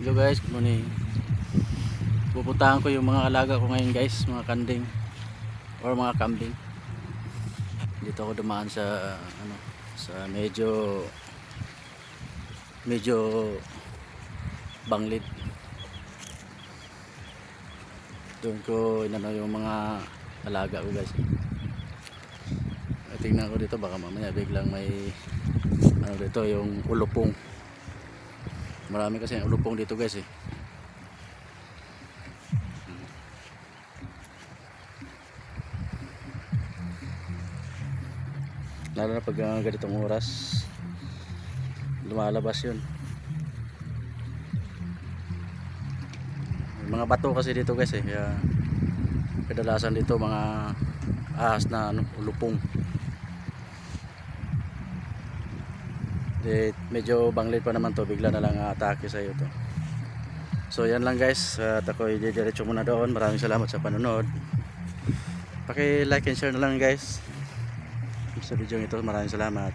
Hello guys, good morning. Pupuntahan ko yung mga alaga ko ngayon guys, mga kanding or mga kambing. Dito ako dumaan sa sa medyo banglid. Doon ko inano yung mga alaga ko guys. Tingnan ko dito, baka mamaya biglang may dito yung ulupong. Marami kasi ulupong dito guys eh. Lalo na pag ganitong oras lumalabas yun. May mga bato kasi dito guys eh, kaya kadalasan dito mga ahas na ulupong. Medyo banglid pa naman to, bigla na lang atake sa iyo to. So yan lang guys, at ako didiretso muna doon. Maraming salamat sa panonood. Paki-like and share na lang guys sa video ito. Maraming salamat.